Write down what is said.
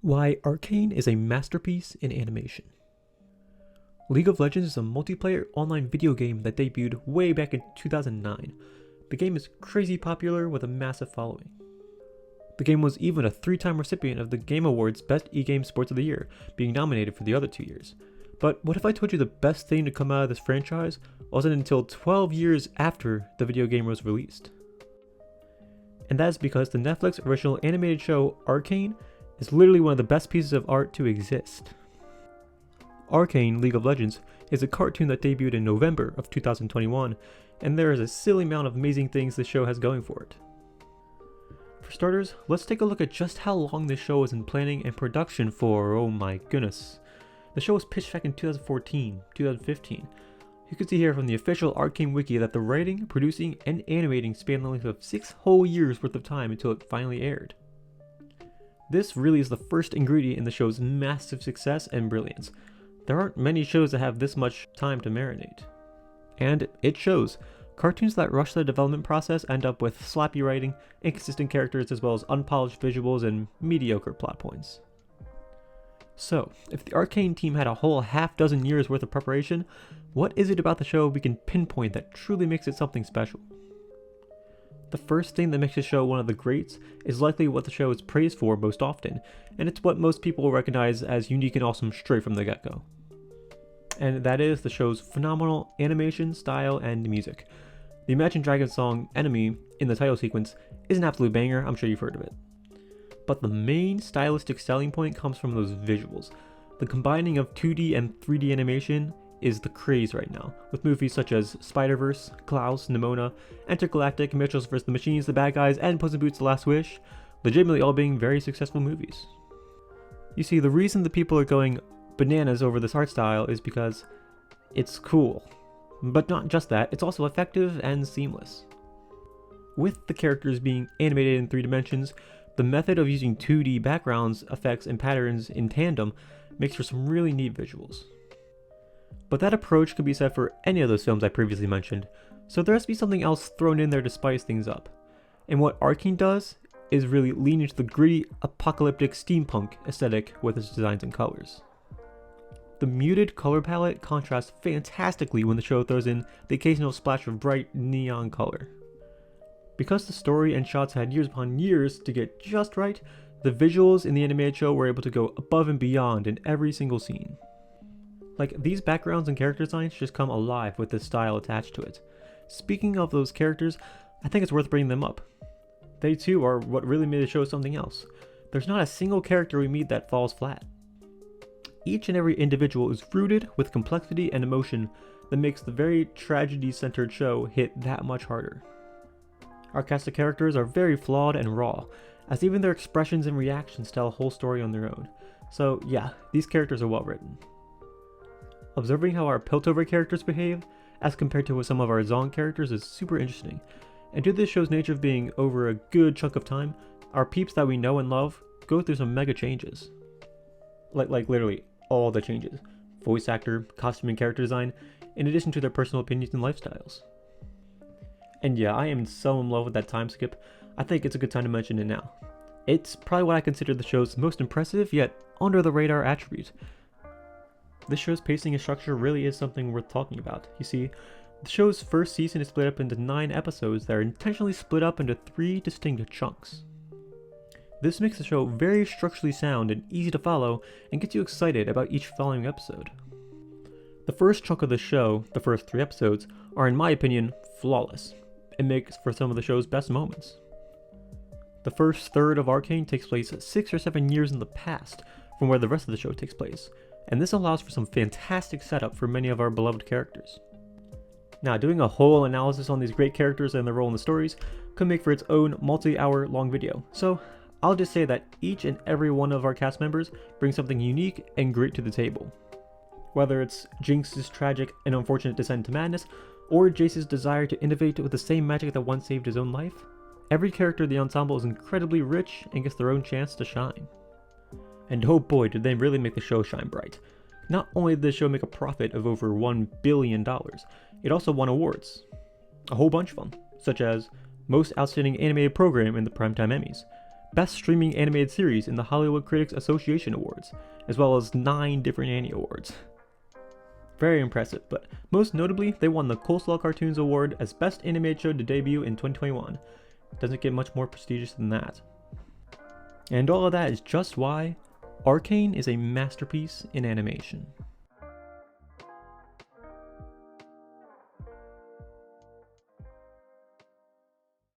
Why Arcane is a masterpiece in animation. League of Legends is a multiplayer online video game that debuted way back in 2009. The game is crazy popular with a massive following. The game was even a 3-time recipient of the Game Awards Best E-Game Sports of the Year, being nominated for the other 2 years. But what if I told you the best thing to come out of this franchise wasn't until 12 years after the video game was released? And that is because the Netflix original animated show Arcane is literally one of the best pieces of art to exist. Arcane League of Legends is a cartoon that debuted in November of 2021, and there is a silly amount of amazing things the show has going for it. For starters, let's take a look at just how long this show was in planning and production for, oh my goodness. The show was pitched back in 2014, 2015. You can see here from the official Arcane wiki that the writing, producing, and animating spanned the length of 6 whole years worth of time until it finally aired. This really is the first ingredient in the show's massive success and brilliance. There aren't many shows that have this much time to marinate. And it shows. Cartoons that rush the development process end up with sloppy writing, inconsistent characters, as well as unpolished visuals and mediocre plot points. So, if the Arcane team had a whole half-dozen years worth of preparation, what is it about the show we can pinpoint that truly makes it something special? The first thing that makes the show one of the greats is likely what the show is praised for most often, and it's what most people recognize as unique and awesome straight from the get-go. And that is the show's phenomenal animation, style, and music. The Imagine Dragons song Enemy in the title sequence is an absolute banger, I'm sure you've heard of it. But the main stylistic selling point comes from those visuals. The combining of 2D and 3D animation is the craze right now, with movies such as Spider-Verse, Klaus, Nimona, Intergalactic, Mitchell's vs. the Machines, The Bad Guys, and Puss in Boots: The Last Wish, legitimately all being very successful movies. You see, the reason the people are going bananas over this art style is because it's cool. But not just that, it's also effective and seamless. With the characters being animated in 3 dimensions, the method of using 2D backgrounds, effects, and patterns in tandem makes for some really neat visuals. But that approach could be said for any of those films I previously mentioned, so there has to be something else thrown in there to spice things up. And what Arcane does is really lean into the gritty, apocalyptic steampunk aesthetic with its designs and colors. The muted color palette contrasts fantastically when the show throws in the occasional splash of bright neon color. Because the story and shots had years upon years to get just right, the visuals in the animated show were able to go above and beyond in every single scene. Like, these backgrounds and character designs just come alive with this style attached to it. Speaking of those characters, I think it's worth bringing them up. They too are what really made the show something else. There's not a single character we meet that falls flat. Each and every individual is rooted with complexity and emotion that makes the very tragedy-centered show hit that much harder. Our cast of characters are very flawed and raw, as even their expressions and reactions tell a whole story on their own. So yeah, these characters are well written. Observing how our Piltover characters behave, as compared to some of our Zong characters, is super interesting. And due to this show's nature of being over a good chunk of time, our peeps that we know and love go through some mega changes. Like literally all the changes. Voice actor, costume, and character design, in addition to their personal opinions and lifestyles. And yeah, I am so in love with that time skip, I think it's a good time to mention it now. It's probably what I consider the show's most impressive yet under the radar attribute. This show's pacing and structure really is something worth talking about. You see, the show's first season is split up into 9 episodes that are intentionally split up into 3 distinct chunks. This makes the show very structurally sound and easy to follow and gets you excited about each following episode. The first chunk of the show, the first 3 episodes, are in my opinion flawless. It makes for some of the show's best moments. The first third of Arcane takes place 6 or 7 years in the past from where the rest of the show takes place, and this allows for some fantastic setup for many of our beloved characters. Now, doing a whole analysis on these great characters and their role in the stories could make for its own multi-hour long video, so I'll just say that each and every one of our cast members brings something unique and great to the table. Whether it's Jinx's tragic and unfortunate descent to madness, or Jace's desire to innovate with the same magic that once saved his own life, every character in the ensemble is incredibly rich and gets their own chance to shine. And oh boy, did they really make the show shine bright. Not only did the show make a profit of over $1 billion, it also won awards. A whole bunch of them, such as Most Outstanding Animated Program in the Primetime Emmys, Best Streaming Animated Series in the Hollywood Critics Association Awards, as well as 9 different Annie Awards. Very impressive, but most notably, they won the Coleslaw Cartoons Award as Best Animated Show to debut in 2021. Doesn't get much more prestigious than that. And all of that is just why Arcane is a masterpiece in animation.